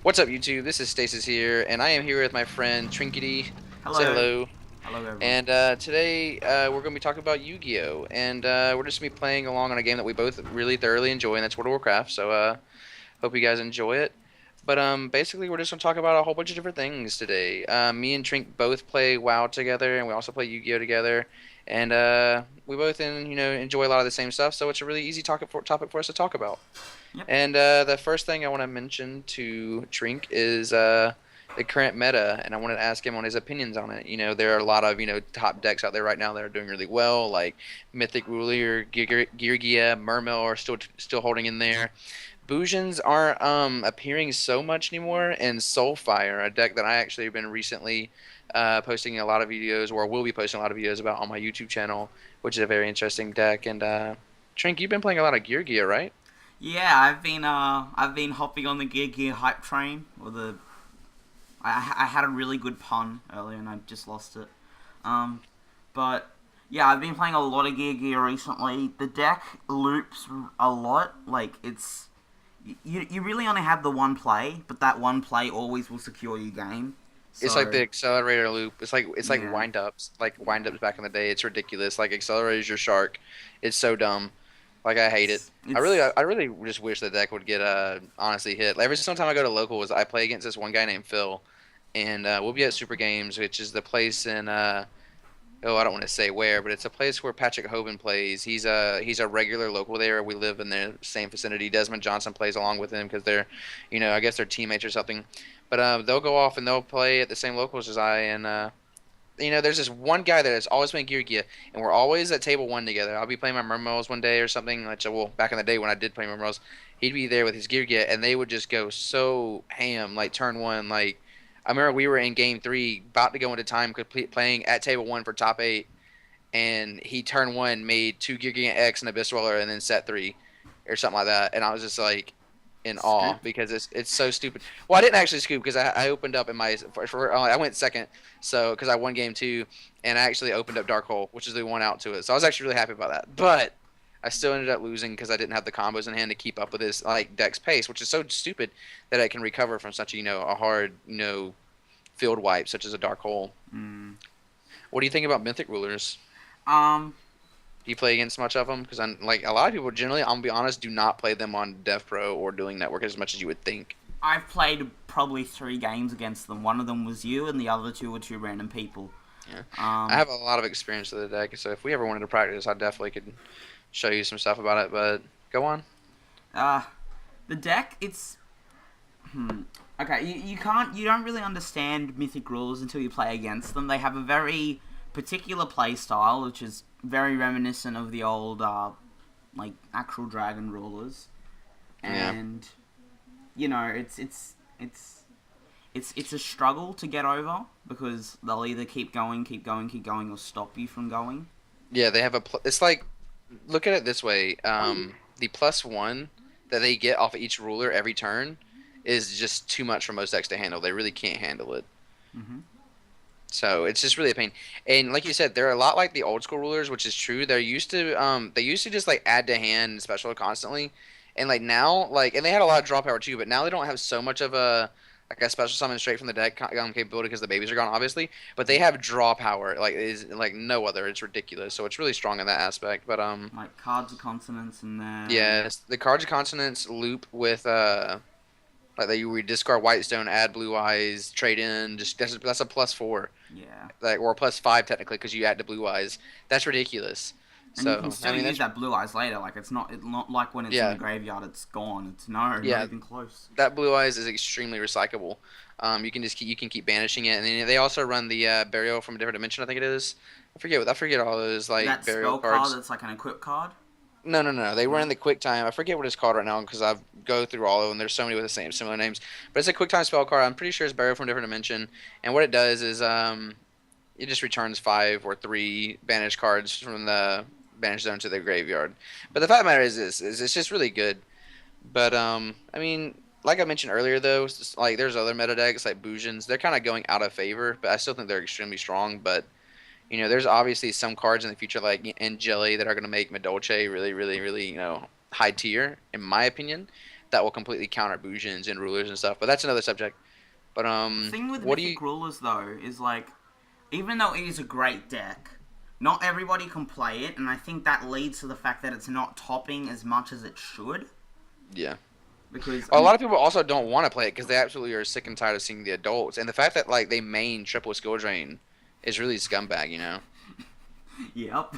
What's up, YouTube? This is Stasis here, and I am here with my friend Trinketi. Say Hello. hello. Hello, everyone. And today we're going to be talking about Yu-Gi-Oh! And we're just going to be playing along on a game that we both really thoroughly enjoy, and that's World of Warcraft. So hope you guys enjoy it. But basically, we're just going to talk about a whole bunch of different things today. Me and Trink both play WoW together, and we also play Yu-Gi-Oh! Together. And we both, enjoy a lot of the same stuff, so it's a really easy topic for us to talk about. Yep. And the first thing I want to mention to Trink is the current meta, and I wanted to ask him on his opinions on it. There are a lot of top decks out there right now that are doing really well, like Mythic Ruler, Geargia, Mermail are still holding in there. Bujins aren't appearing so much anymore, and Soulfire, a deck that I actually have been recently posting a lot of videos, or will be posting a lot of videos about on my YouTube channel, which is a very interesting deck. And Trink, you've been playing a lot of Geargia, right? Yeah, I've been hopping on the Gear hype train. I had a really good pun earlier and I just lost it. Um, but yeah, I've been playing a lot of Gear recently. The deck loops a lot. Like you really only have the one play, but that one play always will secure your game. It's like the So accelerator loop. It's like yeah, wind ups back in the day. It's ridiculous. Like accelerators your shark. It's so dumb. Like I hate it. it's I really it's I really just wish the deck would get honestly hit. Like, every single time I go to locals, I play against this one guy named Phil, and we'll be at Super Games, which is the place in oh, I don't want to say where, but it's a place where Patrick Hoban plays. He's a regular local there. We live in the same vicinity. Desmond Johnson plays along with him because they're, I guess they're teammates or something. But they'll go off and they'll play at the same locals as I. And there's this one guy that has always been Gear Gear, and we're always at table one together. I'll be playing my Mermos one day or something. Like, well, back in the day when I did play Mermos, he'd be there with his Gear Gear, and they would just go so ham, like turn one. Like, I remember we were in game three, about to go into time, complete playing at table one for top eight, and he turn one made two Gear Gear X and Abyss Roller, and then set three or something like that, and I was just like in awe scoop. because it's so stupid. Well, I didn't actually scoop because I opened up in my I went second, so because I won game two, and I actually opened up Dark Hole, which is the one out to it. So I was actually really happy about that. But I still ended up losing because I didn't have the combos in hand to keep up with his like deck's pace, which is so stupid that I can recover from such a hard field wipe such as a Dark Hole. Mm. What do you think about Mythic Rulers? Um, Do you play against much of them? Because I'm like a lot of people generally, I'm gonna be honest, do not play them on Dev Pro or Dueling Network as much as you would think. I've played probably 3 games against them. One of them was you, and the other two were two random people. Yeah, I Um, have a lot of experience with the deck, so if we ever wanted to practice, I definitely could show you some stuff about it. But go on. uh, the deck, it's okay. You don't really understand Mythic Rulers until you play against them. They have a very particular play style, which is very reminiscent of the old like actual Dragon Rulers, Yeah, and it's a struggle to get over because they'll either keep going, or stop you from going. yeah, they have it's like, look at it this way: the +1 that they get off of each ruler every turn is just too much for most decks to handle. They really can't handle it. Hmm. So it's just really a pain. And like you said, they're a lot like the old school rulers, which is true. They used to just like add to hand and special constantly. And like now, like, and they had a lot of draw power too, but now they don't have so much of a special summon straight from the deck capability because the babies are gone, obviously. But they have draw power like is like no other. It's ridiculous. So it's really strong in that aspect. But Like Cards of Consonance, and then yes, the cards of consonants loop with like that you would discard Whitestone, add Blue Eyes, trade in. Just that's a +4, yeah, like, or +5 technically because you add the Blue Eyes. That's ridiculous. and you can So I still mean use that's that Blue Eyes later. Like it's not like when it's in the yeah, graveyard, it's gone. It's not yeah, even close. that Blue Eyes is extremely recyclable. You can keep banishing it, and then they also run the burial from a different dimension. I think it is. I forget all those like That burial spell card cards. that's like an equip card. No, no, no. They run No. the quick time. I forget what it's called right now because I've go through all of them. There's so many with the same similar names, but it's a quick time spell card. I'm pretty sure it's burial from a different dimension, and what it does is it just returns 5 or 3 banished cards from the banished zone to the graveyard. But the fact of the matter is this: is it's just really good. But I mean, like I mentioned earlier, though, like there's other meta decks like Bujins. They're kind of going out of favor, but I still think they're extremely strong. But there's obviously some cards in the future like Angeli that are going to make Madolche really, really, really, high tier, in my opinion. that will completely counter Bujins and rulers and stuff. But that's another subject. But The thing with what do you? Mythic Rulers though is like, even though it is a great deck, not everybody can play it, and I think that leads to the fact that it's not topping as much as it should. Yeah. Because A lot of people also don't want to play it because they absolutely are sick and tired of seeing the adults, and the fact that like they main triple skill drain is really scumbag. yep.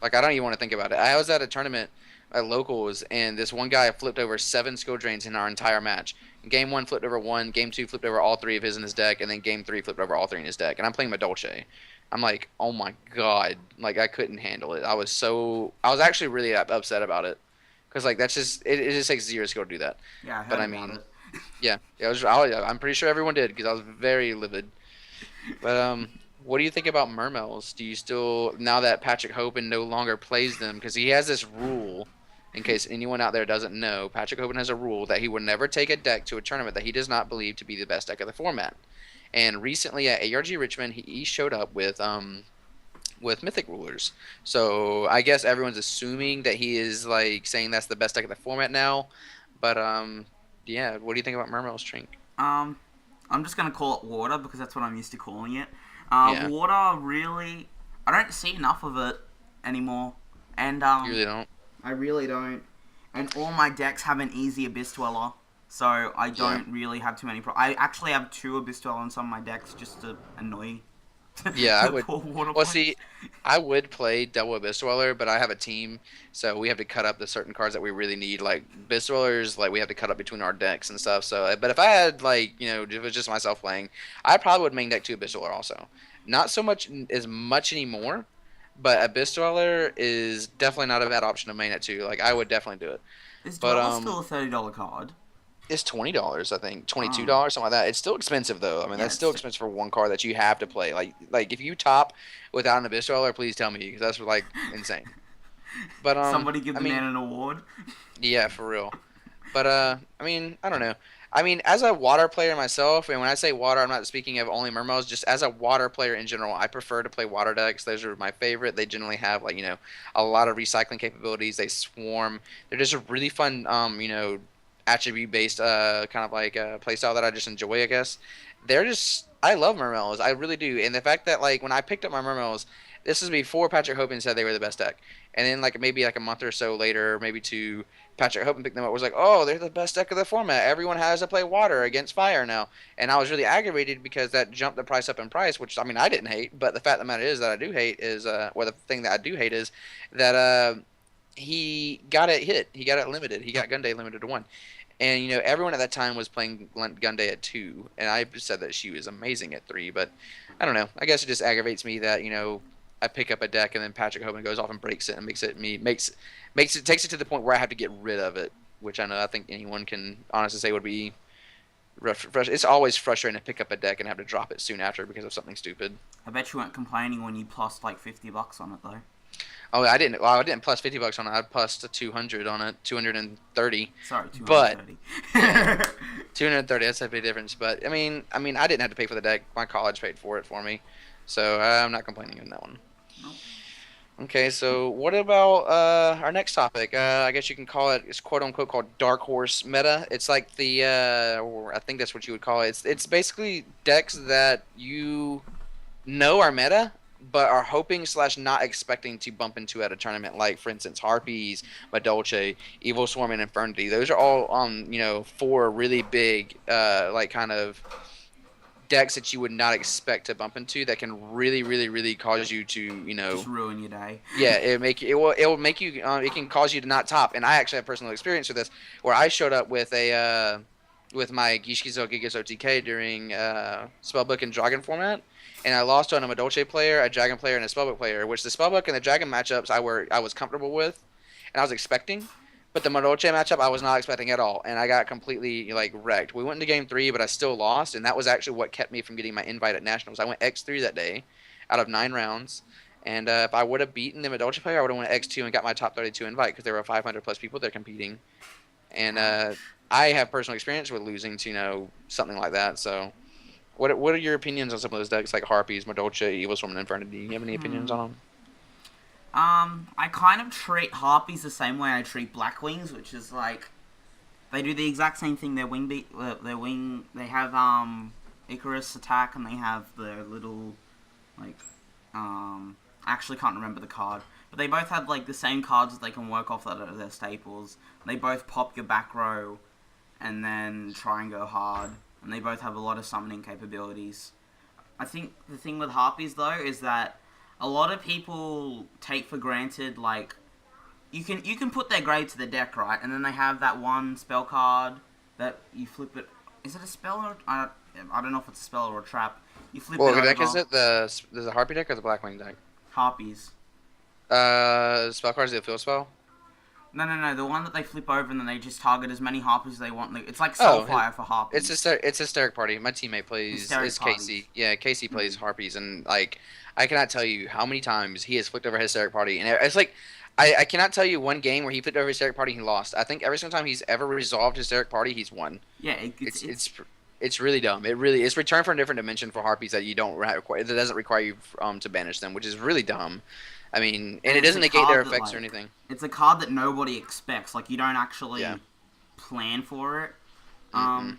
Like I don't even want to think about it. I was at a tournament at locals, and this one guy flipped over 7 skill drains in our entire match. Game one flipped over one. Game two flipped over all three of his in his deck, and then game three flipped over all three in his deck. And I'm playing Madolche. I'm like, oh my god, like I couldn't handle it. I was actually really upset about it because like that's just it just takes 0 skill to do that. Yeah, I But heard I about mean, it. yeah, I'm pretty sure everyone did because I was very livid. But what do you think about Mermels? Do you still, now that Patrick Hoban no longer plays them, because he has this rule, in case anyone out there doesn't know, Patrick Hoban has a rule that he would never take a deck to a tournament that he does not believe to be the best deck of the format. And recently at ARG Richmond, he showed up with Mythic Rulers. So I guess everyone's assuming that he is like saying that's the best deck of the format now. But yeah, what do you think about Mermels, Trink? Um, I'm just gonna call it water because that's what I'm used to calling it. Yeah, Water really, I don't see enough of it anymore, and you really don't. I really don't. And all my decks have an easy Abyss Dweller, so I Yeah. don't really have too many. I actually have 2 Abyss Dweller on some of my decks just to annoy Yeah, I the would. poor water Well, players. see, I would play double Abyss Dweller, but I have a team, so we have to cut up the certain cards that we really need. Like Abyss Dwellers, like we have to cut up between our decks and stuff. So, but if I had like if it was just myself playing, I probably would main deck 2 Abyss Dweller also. Not so much as much anymore, but Abyss Dweller is definitely not a bad option to main at 2. Like I would definitely do it. Is But Dweller still a $30 card? it's $20, I think, $22, Oh, something like that. It's still expensive though. I mean, yeah. that's still expensive for one card that you have to play. Like if you top without an Abyss Dweller, please tell me because that's like insane. But Somebody give I the mean, man an award. yeah, for real. But I mean, I don't know. I mean, as a water player myself, and when I say water, I'm not speaking of only Mermos. Just as a water player in general, I prefer to play water decks. Those are my favorite. They generally have like a lot of recycling capabilities. They swarm. They're just a really fun attribute based kind of like playstyle that I just enjoy. I guess they're just I love Mermels. I really do. And the fact that like when I picked up my Mermels, this is before Patrick Hoban said they were the best deck. And then like maybe like a month or so later, maybe two, Patrick Hope picked them up. Was like, oh, they're the best deck of the format. Everyone has to play water against fire now, and I was really aggravated because that jumped the price up in price. Which I mean, I didn't hate, but the fact of the matter is that I do hate is, or the thing that I do hate is that he got it hit. He got it limited. He got Gunday limited to 1. And everyone at that time was playing Gunday at 2, and I said that she was amazing at 3. But I don't know. I guess it just aggravates me that I pick up a deck and then Patrick Hoban goes off and breaks it and makes it takes it to the point where I have to get rid of it, which I think anyone can honestly say would be it's always frustrating to pick up a deck and have to drop it soon after because of something stupid. I bet you weren't complaining when you plus like $50 on it though. Oh, I didn't. Well, I didn't plus $50 on it. I plus 200 on it, 230. Sorry, But 230. yeah, 230. That's a big difference. But I didn't have to pay for the deck. My college paid for it for me, so I'm not complaining on that one. Nope. Okay, so what about our next topic? I guess you can call it, it's quote unquote called Dark Horse meta. It's like the, or I think that's what you would call it. It's basically decks that you know are meta, but are hoping slash not expecting to bump into at a tournament. Like for instance, Harpies, Madolche, Evil Swarm, and Infernity. Those are all on 4 really big, like kind of decks that you would not expect to bump into that can really, really, really cause you to, Just ruin your day. yeah, it will make you it can cause you to not top. And I actually have personal experience with this, where I showed up with a with my YuGiOh Gigas OTK during Spellbook and Dragon format, and I lost on a Madolche player, a Dragon player, and a Spellbook player. Which the Spellbook and the Dragon matchups I was comfortable with, and I was expecting. But the Madolche matchup I was not expecting at all, and I got completely like wrecked. We went into game 3, but I still lost, and that was actually what kept me from getting my invite at nationals. I went X3 that day, out of 9 rounds, and if I would have beaten the Madolche player, I would have went X2 and got my top 32 invite because there were 500 plus people there competing, and I have personal experience with losing to something like that. So, what are your opinions on some of those decks like Harpies, Madolche, Evil Swarm, and Infernity? Do you have any opinions Hmm. on them? I kind of treat Harpies the same way I treat Blackwings, which is like They do the exact same thing. They have Icarus attack, and they have their little like I actually can't remember the card, but they both have like the same cards that they can work off that are their staples. They both pop your back row, and then try and go hard, and they both have a lot of summoning capabilities. I think the thing with Harpies though is that a lot of people take for granted like you can put their grade to the deck, right? And then they have that one spell card that you flip it. Is it a spell or I don't know if it's a spell or a trap. You flip Well, it what over. deck is it? The Harpy deck or the Blackwing deck? Harpies. Spell cards, the field spell. No. The one that they flip over and then they just target as many Harpies as they want. It's like Oh, Soulfire for Harpies. it's Hysteric Party. My teammate plays Hysteric is Parties. Casey. Yeah, Casey plays Harpies, and like I cannot tell you how many times he has flipped over Hysteric Party, and it's like I cannot tell you one game where he flipped over Hysteric Party and he lost. I think every single time he's ever resolved Hysteric Party, he's won. Yeah, It's really dumb. It really it's return from a different dimension for Harpies that you don't require. That doesn't require you to banish them, which is really dumb. I mean, and it it's doesn't a negate their card that, effects or like, anything. It's a card that nobody expects. Like you don't actually Yeah. plan for it. Well,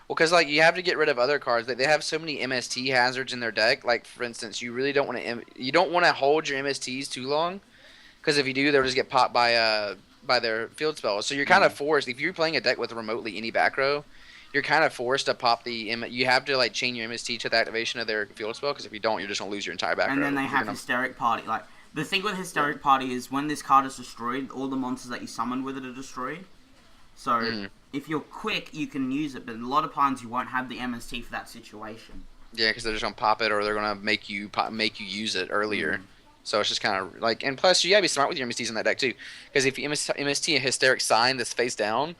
because like you have to get rid of other cards. They have so many MST hazards in their deck. Like for instance, you really don't want to hold your MSTs too long, because if you do, they'll just get popped by their field spells. So you're kind of forced. If you're playing a deck with remotely any back row, you're kind of forced to pop you have to like chain your MST to the activation of their field spell, because if you don't, you're just gonna lose your entire back row. And then they have Hysteric Party. Like the thing with Hysteric Party is when this card is destroyed, all the monsters that you summon with it are destroyed. So if you're quick, you can use it, but a lot of times you won't have the MST for that situation. Yeah, because they're just gonna pop it, or they're gonna make you use it earlier. So it's just kind of like, and plus you gotta be smart with your MSTs in that deck too, because if you MST a Hysteric Sign that's face down,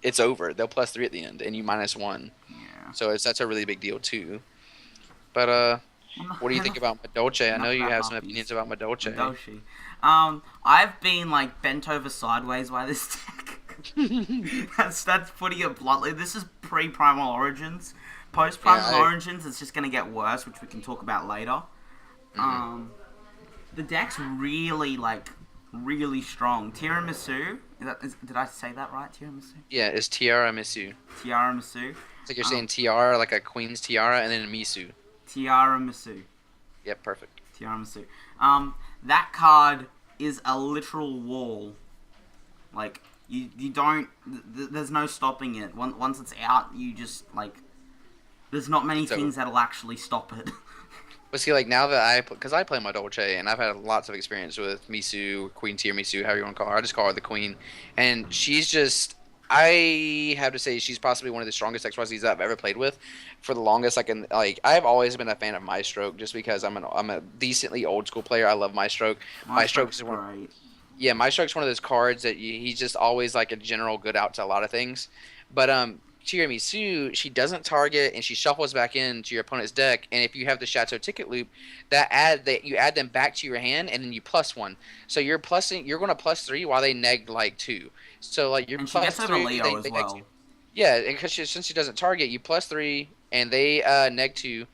it's over. They'll +3 at the end, and you -1. Yeah. So that's a really big deal too. But what do you think about Madolche? I know you have some opinions about Madolche. I've been like bent over sideways by this deck. that's putting it bluntly. This is pre-Primal Origins. Post-Primal Origins, it's just gonna get worse, which we can talk about later. The deck's really strong. Tiramisu. Did I say that right? Tiramisu. Yeah, it's Tiramisu. Tiramisu. It's like you're saying tiara, like a queen's tiara, and then a misu. Tiramisu. Yep, perfect. Tiramisu. That card is a literal wall. Like you don't. There's no stopping it. Once it's out, you just like. There's not many things that'll actually stop it. But see, like now that because I play my Dolce, and I've had lots of experience with Misu, Queen Tier Misu, however you want to call her. I just call her the Queen, and she's just. I have to say she's possibly one of the strongest XYZs I've ever played with. For the longest, I've always been a fan of My Stroke, just because I'm a decently old school player. I love My Stroke. My Stroke's one. Yeah, My Stroke's one of those cards that he's just always like a general good out to a lot of things. But Tiramisu, she doesn't target, and she shuffles back into your opponent's deck. And if you have the Chateau ticket loop, you add them back to your hand, and then you +1. So you're going to +3 while they neg like 2. So like you're and she gets over +3, Leo as well. Yeah, because since she doesn't target, you +3, and they neg 2.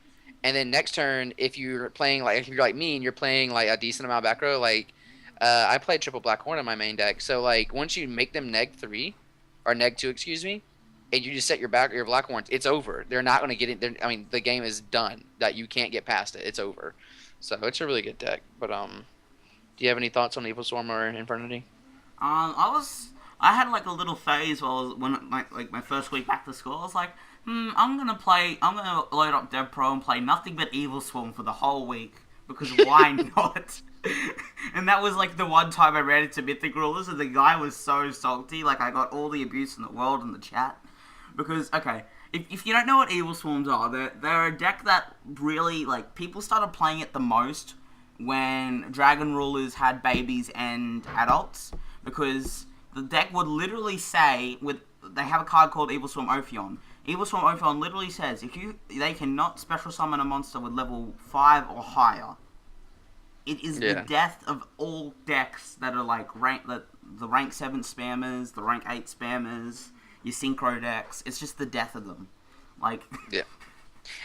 And then next turn, if you're playing if you're like me and you're playing like a decent amount of back row, I played triple Black Horn in my main deck. So like once you make them neg 3 or neg 2, excuse me, and you just set your Black Horns, it's over. They're not going to get it. I mean, the game is done. That you can't get past it. It's over. So it's a really good deck. But do you have any thoughts on Evil Swarm or Infernity? I had like a little phase when my first week back to school. I was like, I'm gonna load up Dev Pro and play nothing but Evil Swarm for the whole week, because why not? And that was like the one time I ran into Mythic Rulers, and the guy was so salty. Like I got all the abuse in the world in the chat. Because, okay, if you don't know what Evil Swarms are, they're a deck that really, like, people started playing it the most when Dragon Rulers had babies and adults. Because the deck would literally say, they have a card called Evil Swarm Ophion. Evil Swarm Ophion literally says, they cannot special summon a monster with level 5 or higher. It is the death of all decks that are like the rank 7 spammers, the rank 8 spammers, your synchro decks. It's just the death of them. Like, yeah,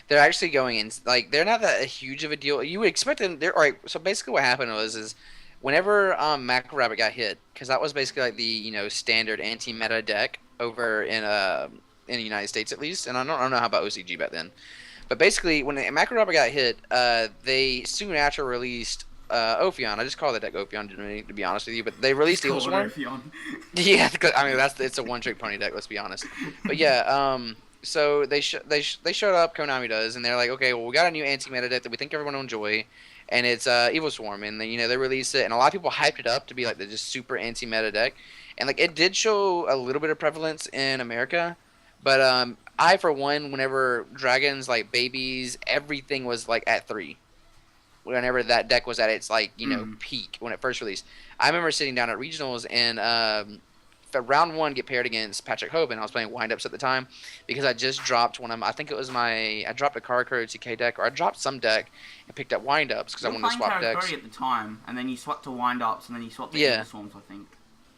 they're actually going in. Like, they're not that huge of a deal. You would expect them. All right. So basically, what happened is whenever Macro Rabbit got hit, because that was basically like the standard anti-meta deck over in the United States at least, and I don't know how about OCG back then. But basically, when Macro Robber got hit, they soon after released Ophion. I just call the deck Ophion to be honest with you, but they Just released Evil call it Swarm. Ophion. Yeah, I mean it's a one trick pony deck. Let's be honest. But yeah, so they showed up. Konami does, and they're like, okay, well we got a new anti meta deck that we think everyone will enjoy, and it's Evil Swarm, and they release it, and a lot of people hyped it up to be like the just super anti meta deck, and like it did show a little bit of prevalence in America, but I for one, whenever dragons like babies, everything was like at 3 whenever that deck was at its like Mm. peak when it first released. I remember sitting down at regionals and for round one get paired against Patrick Hoban. I was playing windups at the time because I just dropped one of my, I think it was my I dropped a Karakuri TK deck or I dropped some deck and picked up windups because I You were wanted to playing swap Karakuri decks. at the time, and then you swapped to wind ups, and then you swapped to Evil Yeah, Swarms, I think.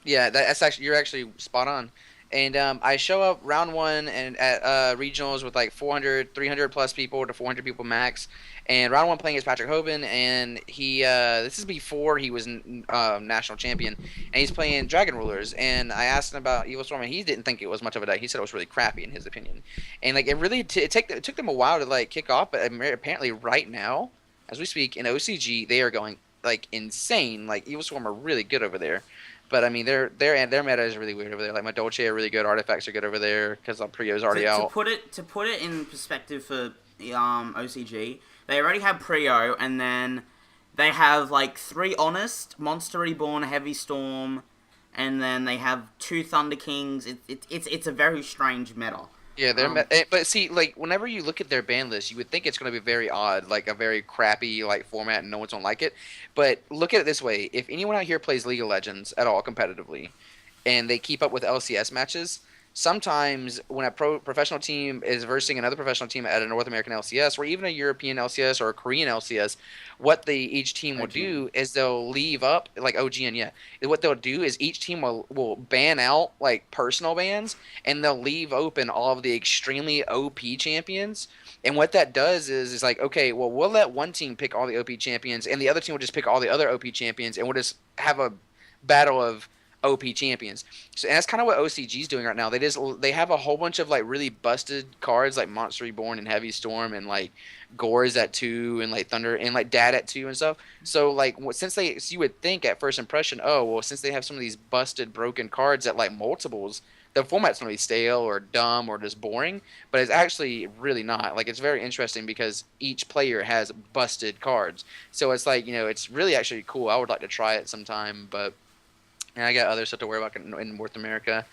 yeah, that's actually you're actually spot on. And I show up round one and at regionals with like 400, 300 plus people to 400 people max. And round one playing as Patrick Hoban, and he this is before he was national champion, and he's playing Dragon Rulers. And I asked him about Evil Storm, and he didn't think it was much of a deck. He said it was really crappy in his opinion. And like it really it took them a while to like kick off, but apparently right now, as we speak in OCG, they are going like insane. Like Evil Storm are really good over there. But I mean, their meta is really weird over there. Like my Dolce are really good. Artifacts are good over there because Prio's already To out. put it in perspective for OCG, they already have Prio, and then they have like 3 Honest, Monster Reborn, Heavy Storm, and then they have 2 Thunder Kings. It's a very strange meta. Yeah, Um, but see, like whenever you look at their ban list, you would think it's going to be very odd, like a very crappy like format, and no one's going to like it. But look at it this way: if anyone out here plays League of Legends at all competitively, and they keep up with LCS matches, sometimes when a professional team is versing another professional team at a North American LCS or even a European LCS or a Korean LCS, what each team will OGN. do is they'll leave up like OGN, yeah. What they'll do is each team will ban out like personal bans and they'll leave open all of the extremely OP champions. And what that does is like, okay, well, we'll let one team pick all the OP champions, and the other team will just pick all the other OP champions, and we'll just have a battle of OP champions. So and that's kind of what OCG is doing right now. They have a whole bunch of like really busted cards like Monster Reborn and Heavy Storm and like Gore's at 2 and like Thunder and like Dad at 2 and stuff. So like since you would think at first impression, oh well, since they have some of these busted broken cards at like multiples, the format's gonna be stale or dumb or just boring. But it's actually really not. Like it's very interesting because each player has busted cards. So it's like it's really actually cool. I would like to try it sometime, but. And I got other stuff to worry about in North America.